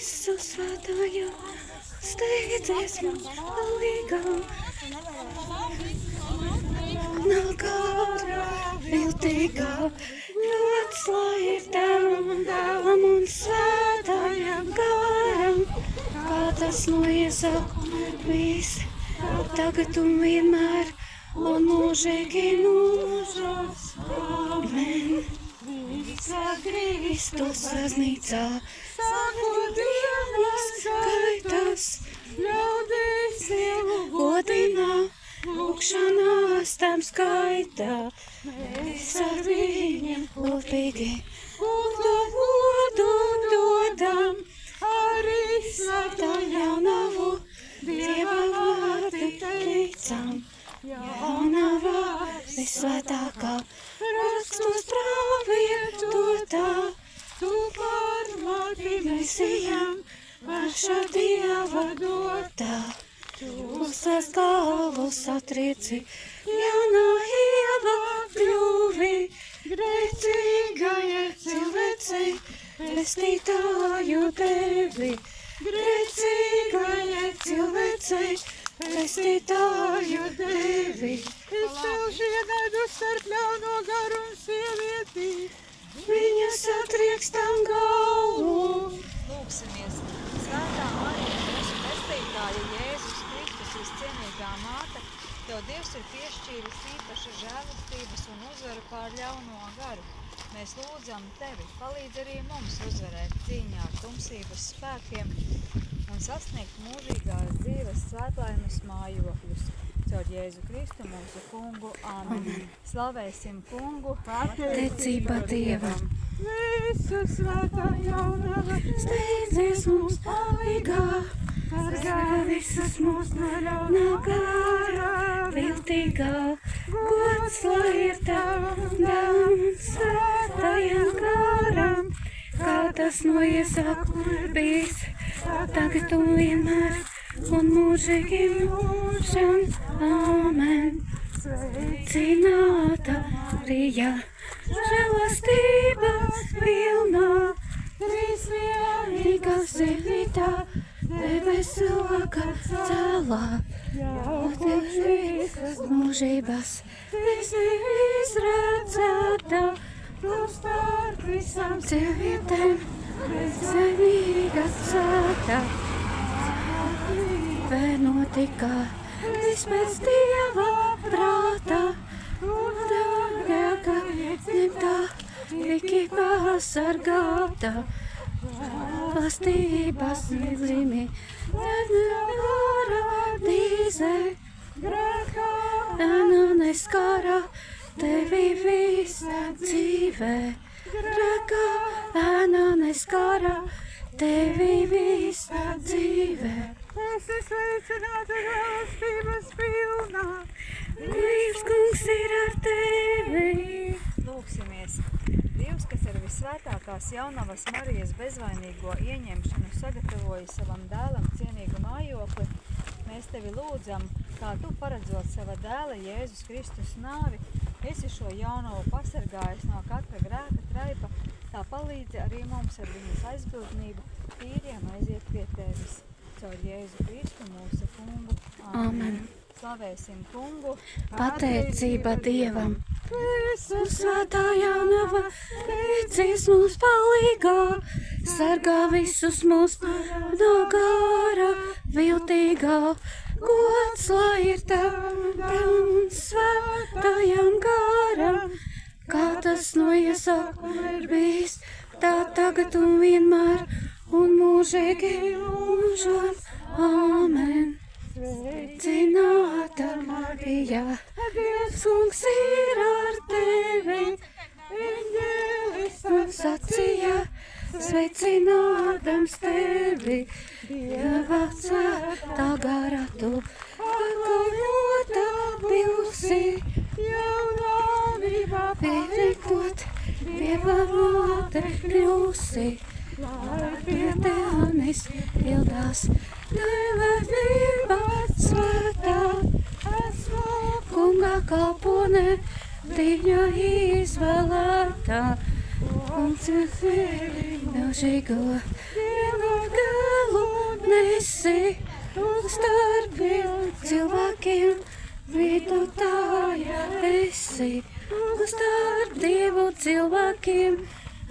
visu svētājā, steidzies mums palīgā. Nav gara, viltīgā, gods lai ir Tavam un Dēlam un svētājam garam, kā tas no iesākuma bijis, tagad un vienmēr, un mūžīgi mūžos. Amen. Visā Kristus baznīcā, sāku dienas skaitas, ļaudis Dievu godinā, lūkšanās tam skaitā, mēs ar viņiem kopīgi godu dodam, arī svētā jaunavu Dieva vārdi teicam. Jaunavā visvētākā, rakstos pravietotā, tu pārmāki Mesijam, paša Dieva dotā. Tu savas galvas satrieci, jaunā ieva kļuvi, grēcīgajai cilvēcei, pestītāju tevi. Grēcīgajai cilvēcei, pestītāju tevi. Es tev iededu starp ļauno garu un sievieti, viņas atriekstam galvu. Lūksimies, Svētā Marija, mūsu pestītāja Jēzus Kristus, viscienīgā māte, tev Dievs ir piešķīris īpaša žēlastības un uzvaru pār ļauno garu. Mēs lūdzam tevi, palīdz arī mums uzvarēt cīņā ar tumsības spēkiem un sasniegt mūžīgās dzīves svētlaimes mājokļus. Caur Jēzu Kristu mūsu kungu. Amen. Slavēsim kungu. Pateicība Dievam. visu svētā jaunava, Steidzies mums palīgā, sargā visus mūs no ļaunā gara, viltīgā. Gods lai ir Tavam Dēlam un svētajam garam, kā tas no iesākuma ir bijis, tagad un vienmēr, un mūžīgi mūžam. Amen. Sveicināta Marija, žēlastības pilnā, trīsvienīgā sievītā, debesu loka cēlā, Tev visas mūžības, visi izredzētā, tu starp visām sievietēm, bezvainīga cētā. Notika viss pēc Dieva prātā, un tagad, ka ņemtā, iki pasargātā, žēlastības neglīmi, paradīzē, grēkā neskāra tevi visa dzīvē, grēkā neskāra tevi visa dzīvē. esi sveicināta žēlastības pilnā, Dievs kungs ir ar tevi. Lūksimies. Dievs, kas ar visvētākās jaunavas Marijas bezvainīgo ieņemšanu sagatavoja savam dēlam cienīgu mājokli, mēs tevi lūdzam, kā tu paredzot sava dēla Jēzus Kristus nāvi, esi šo jaunavu pasargājis no katra grēka traipa, tā palīdzi arī mums ar viņas aizbildnību tīriem aiziet pie tevis. Caur Jēzu Kristu mūsu kungu. Amen. Slavēsim kungu. Pateicība Dievam. Visu svētā jaunava, steidzies mums palīgā, sargā visus mūs no gara viltīgā. Gods lai ir Tavam un svētajam garam, kā tas no iesākuma ir bijis, tā tagad un vienmēr, un mūžīgi mūžam. Amen. Sveicināta Marija, Dievs kungs ir ar tevi, eņģelis man sacīja, sveicinādams tevi, Dieva svētā gara tu, pakalpota bijusi, jaunavībā pierikot, Dieva māte kļūsi. Lai pie tevis pildās devētnība svētā, esmu kunga kalpone, viņa izvēlētā, un cilvēku milžīgo, Dieva gara. esi starp cilvēkiem, vidutāja esi starp Dievu cilvēkiem,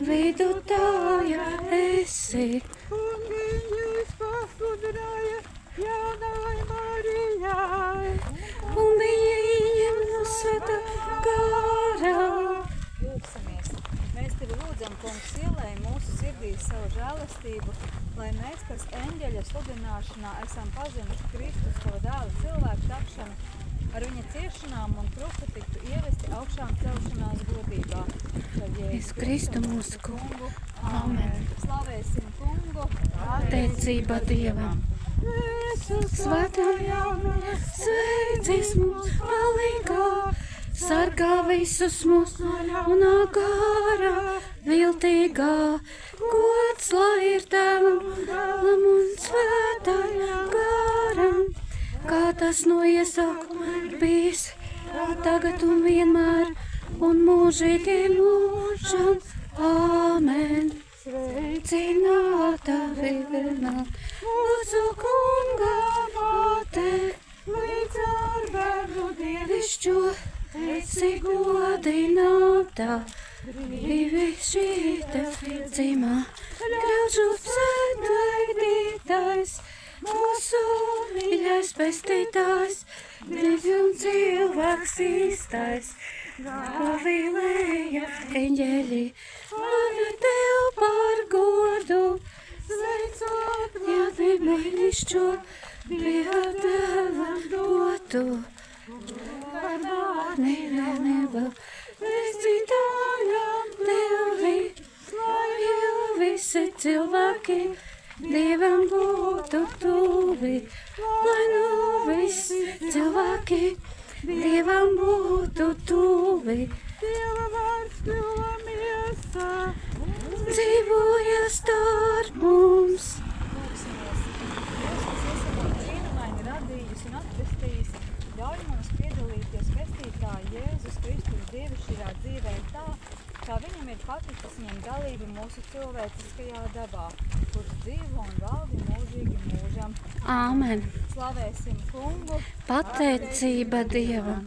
vidutāja esi. Un viņus pasludināja jaunai Marijai. Un viņa ieņem no svētā gara. Lūksimies. Mēs tevi lūdzam, kungs, ielēj mūsu sirdīs savu žēlastību, lai mēs, kas eņģeļa sludināšanā esam pazinuši Kristus, savu dēlu cilvēku tapšanu, ar viņa ciešanām un krustu tiktu ievesti augšām celšanās godībā. Jēzu Kristu mūsu kungu. Amen. Slavēsim kungu. Pateicība Dievam. Svētā jaunā sveicis mums palīgā, sargā visus mūs no gara viltīgā. Gods lai ir Tēvam un svētājam garam, kā tas no iesākuma ir bijis, tagad un vienmēr un mūžīgi mūžam. Amen. Sveicināta vienā mūsu kunga māte, līdz ar bērnu dievišķo esi godināta. Brīvi šīta dzimā, graužu svētveidītājs, mūsu mīļais pestītājs, divi un cilvēks īstais. Gavilēja eņģeļi, mani tev par godu, sveicot jātībēnišķo, Dieva Tēvam dotu. Par mani vienība, pestītājam tevi, lai visi cilvēki Dievam būtu tuvi, lai nu visi cilvēki Dievam būtu tuvi. Dieva vārds kļuva miesā, dzīvoja starp mums. Lūksimies. Dievs, kas esam brīnumaini radījis un atpestījis, ļauj mums piedalīties pestītāja Jēzus Kristus dievišķirā dzīvē tā, kā viņam ir paticis ņemt dalību mūsu cilvēciskajā dabā, kurš dzīvo un valdi mūžīgi mūžam. Āmen. Slavēsim kungu. Pateicība Dievam.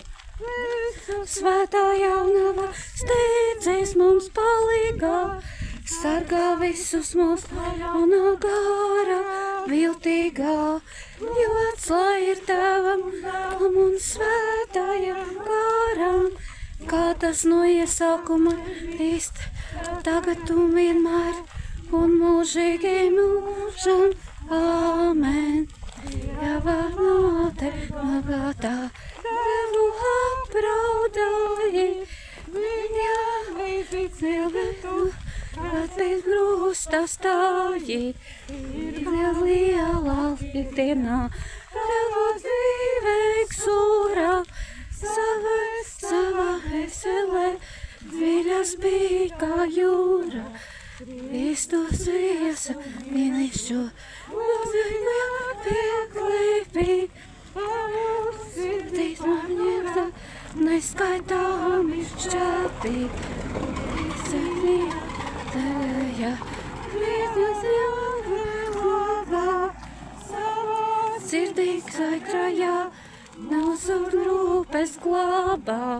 Svētā jaunava steidzies mums palīgā, sargā visus mūs no gara viltīgā. Gods lai ir Tēvam un svētājam garam, kā tas no iesākuma īst, tagad un vienmēr un mūžīgi mūžam. Amen. Dieva māte nogātā, Tevu apraudāji, viņa līdz cilvēku, kad pēc krusta stāji, ir lielā liktenā, Tevu dzīvīgs urā, savā eselē, dziļas bija kā jūra. Kristus viesa mīlišķo, mūziņā pieklīpī, sirdīs man ņemta, neskaitāmi šķēpī. Izcenītēja, Kristus jau glabā, savā sirdīs aikrājā, mūsu rūpes glabā,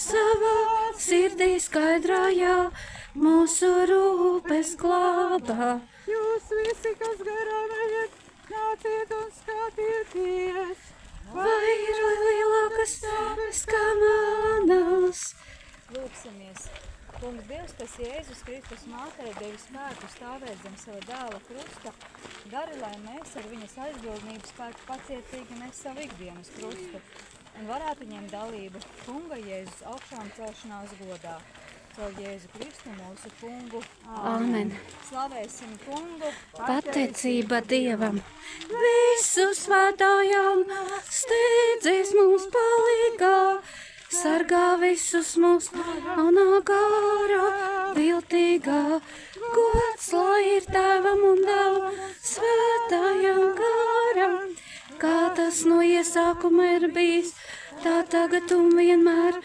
savā sirdī skaidrājā, mūsu rūpes glabā. jūs visi, kas garām ejat, nāciet un skatieties. Vai ir lielākas tāpēc kā manas? Lūksimies. Kungs Dievs, kas Jēzus Kristus mātei devi spēku stāvēt zem sava dēla krusta, dari, lai mēs ar viņas aizbildnību spēku pacietīgi nes savu ikdienas krustu un varētu ņemt dalību Kunga Jēzus augšām celšanās godā. Caur Jēzu Kristu mūsu kungu. Amen. Slavēsim kungu. Pateicība Dievam. Visu svētājām steidzies mums palīgā, sargā visus mūs no gara viltīgā. Gods lai ir Tēvam un Dēlam, svētājam garam, kā tas no iesākuma ir bijis, tā tagad un vienmēr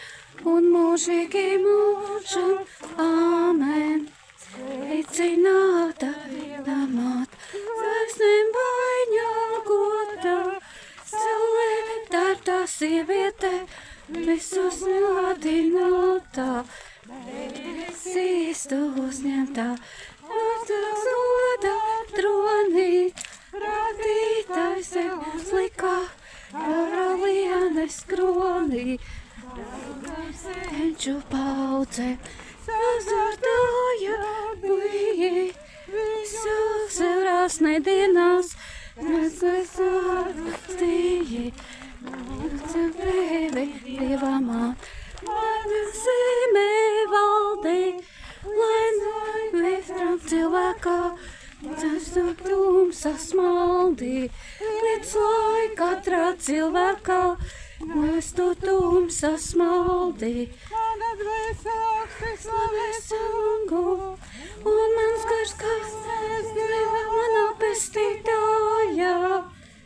un mūžīgi mūžam. Amen. Sveicināta viena māte, zvaigznēm debesīs tu uzņemtā, augstāk soda tronī, radītājs tev uzlikā, karalienes kronī, senču paudzē, sazartāja bija, visus eurās nedienās, mēs atstīji, brīvi Dieva māt, lai zemē valdī, lai vietram cilvēkā, tas tu tumsa smaldī, līdz lai katrā cilvēkā, mēs tu tumsa smaldī. Man atvēsāks, slavēs Kungu, Un mans gars, kas Dieva manā pestītājā.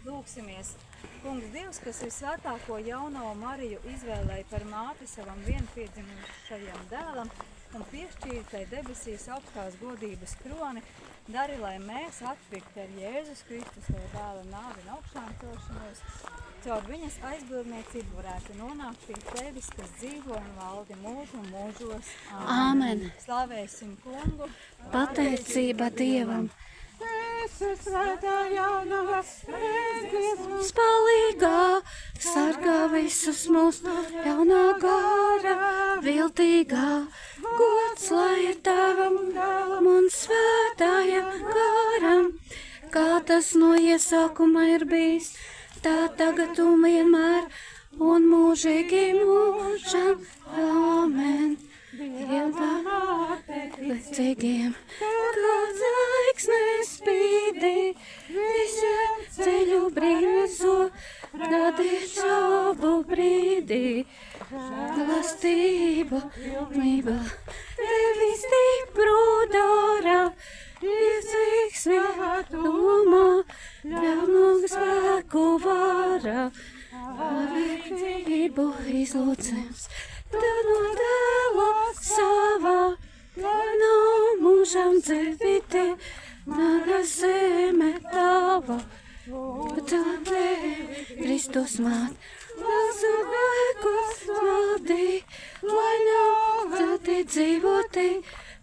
Lūksimies! Kungs Dievs, kas visvētāko jauno Mariju izvēlēja par māti savam vienpiedzimušajam dēlam un piešķīra tai debesīs augstās godības kroni, dari, lai mēs atpirkti ar Jēzus Kristus savu dēla nāvi un augšām celšanos, caur viņas aizbildniecību varētu nonākt pie tevis, kas dzīvo un valdi mūžu mūžos. Āmen. Slavēsim Kungu! Pateicība Dievam. Jēzus svētā jaunava, Dievs Spalīgā sargā visus mūs, jaunā gara, viltīgā. Gods lai ir tavam un svētājam garam, kā tas no iesākuma ir bijis, tā tagad un vienmēr un mūžīgi mūžam. Āmen. Dieva māte, licīgiem, kā zaigsnes spīdī, visiem ceļu brīveso, radīt šaubu brīdī. Žēlastība, pilnība, tevi stipru dara, iesīgs svētumā, ļaunuma spēku vara, palīdzību izlūdzams. Tad no dēla savā, lai nav mūžam dzīvīti, nāga zeme tava, bet tevi Kristus māt, lasu laikus valdī, lai nav tādi dzīvoti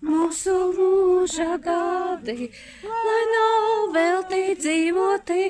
mūsu mūža gadi, lai nav veltī dzīvoti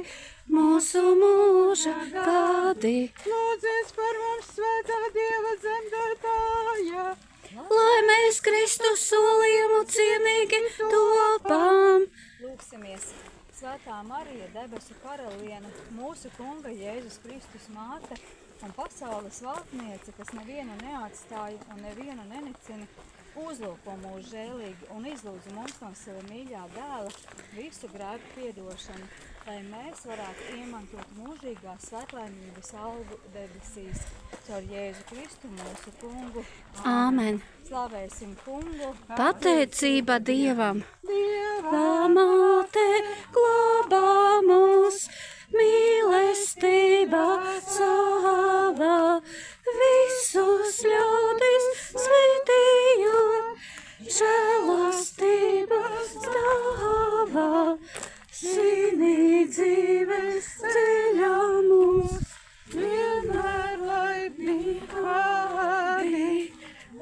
mūsu mūža gadi. lūdzies par mums, svētā Dieva dzemdētāja, Lai mēs Kristus solījumu cienīgi topām. Lūksimies! Svētā Marija, debesu karaliene, mūsu Kunga Jēzus Kristus māte un pasaules valdniece, kas nevienu neatstāja un nevienu nenicina, uzlūko mūs žēlīgi un izlūdz mums no sava mīļā dēla visu grēku piedošanu, lai mēs varētu iemantot mūžīgās svētlaimības algu debesīs, caur Jēzu Kristu mūsu Kungu. Āmen. Slavēsim Kungu! Pateicība Dievam. Dieva māte glābā mūs, mīlestība savā, visus ļaudis svētījot, žēlastība stāvā, svinī dzīves ceļā mūs, vienmēr laimīgi vārdi,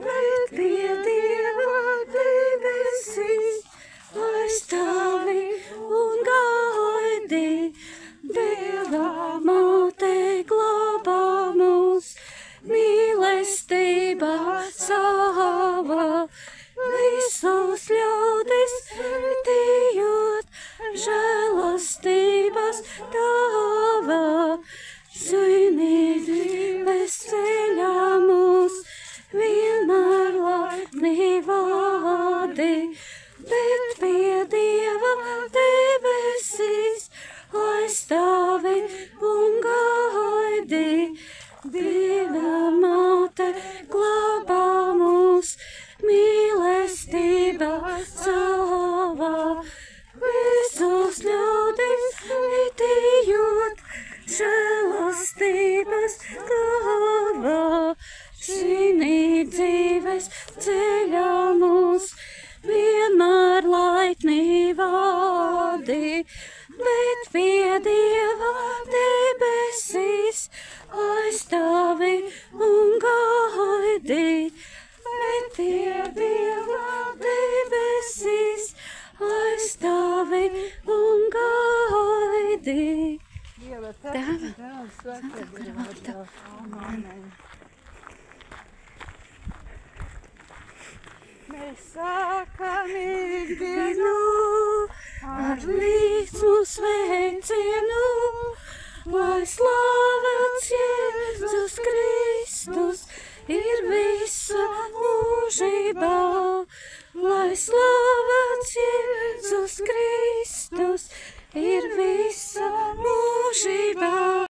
bet pie Dieva debesīs, lai stāvi un gaidi. Dieva māte glābā mūs, mīlestība savā, visus ļaudis svētījot, žēlastības tavā, svinī dzīves ceļā mūs, vienmēr laipni vādi, bet pie Dieva debesīs, lai stāvi un gaidi. Dieva māte glābā mūs, mīlestība savā, visus ļaudis svētījot, žēlastības tavā, svinī dzīves ceļā mūs, vienmēr laipni vādi, bet pie Dieva debesīs, lai stāvi un gaidi. Bet tie Dieva debesīs, lai stāvi un gaidi. Dieva Tēva, Dēls, Svētā vārdā. Amen. Mēs sākam ikdienu Ar līksmu sveicienu, lai slavēts Jēzus Kristus.